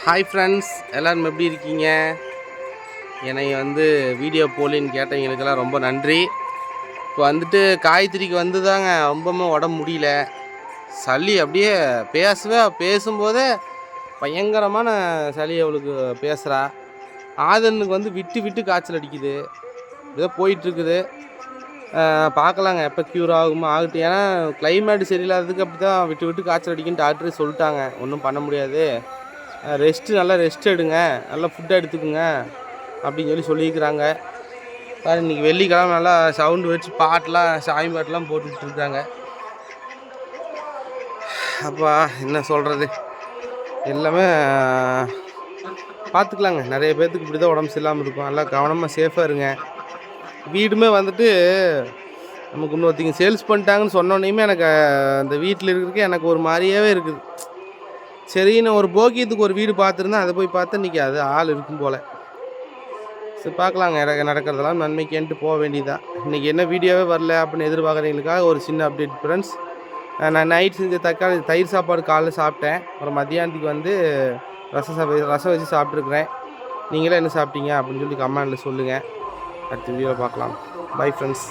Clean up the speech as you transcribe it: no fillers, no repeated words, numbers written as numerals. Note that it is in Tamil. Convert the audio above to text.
ஹாய் ஃப்ரெண்ட்ஸ், எல்லோரும் எப்படி இருக்கீங்க? என்னை வீடியோ போலின்னு கேட்டவங்களுக்கெல்லாம் ரொம்ப நன்றி. இப்போ காய்கறிக்கு தாங்க ரொம்பவுமே உடம்பு முடியல. சளி அப்படியே பேசும்போதே பயங்கரமான சளி. அவளுக்கு பேசுகிறா. ஆதனுக்கு விட்டு விட்டு காய்ச்சல் அடிக்குது. ஏதோ போயிட்டுருக்குது. பார்க்கலாங்க எப்போ க்யூர் ஆகுமா ஆகட்டும். ஏன்னா கிளைமேட் சரியில்லாததுக்கு அப்படி தான் விட்டு விட்டு காய்ச்சல் அடிக்குன்னு டாக்டரே சொல்லிட்டாங்க. ஒன்றும் பண்ண முடியாது. நல்லா ரெஸ்ட் எடுங்க, நல்லா ஃபுட்டை எடுத்துக்குங்க அப்படின்னு சொல்லியிருக்கிறாங்க. இன்றைக்கி வெள்ளிக்கிழமை நல்லா சவுண்டு வச்சு பாட்டெலாம் சாமி பாட்டெலாம் போட்டுட்ருக்காங்க. அப்பா என்ன சொல்கிறது, எல்லாமே பார்த்துக்கலாங்க. நிறைய பேர்த்துக்கு இப்படி தான் உடம்பு சரியில்லாமல் இருக்கும். நல்லா கவனமாக சேஃபாக இருங்க. வீடுமே நமக்கு இன்னொருத்திங்க சேல்ஸ் பண்ணிட்டாங்கன்னு சொன்னோன்னையுமே எனக்கு அந்த வீட்டில் இருக்கிறதுக்கு எனக்கு ஒரு மாதிரியாகவே இருக்குது. சரின்னு ஒரு போக்கியத்துக்கு ஒரு வீடு பார்த்துருந்தேன். அதை போய் பார்த்தா இன்றைக்கி அது ஆள் இருக்கும் போல். சரி பார்க்கலாங்க, நடக்கிறதெல்லாம் நன்மைக்கேன்ட்டு போக வேண்டியதான். இன்றைக்கி என்ன வீடியோவே வரல அப்படின்னு எதிர்பார்க்குறவங்களுக்காக ஒரு சின்ன அப்டேட் ஃப்ரெண்ட்ஸ். நான் நைட் செஞ்ச தயிர் சாப்பாடு காலைல சாப்பிட்டேன். அப்புறம் மத்தியானத்துக்கு ரசம் வச்சு சாப்பிட்ருக்குறேன். நீங்களே என்ன சாப்பிட்டீங்க அப்படின்னு சொல்லி கமெண்டில் சொல்லுங்கள். அடுத்த வீடியோவில் பார்க்கலாம். Bye friends.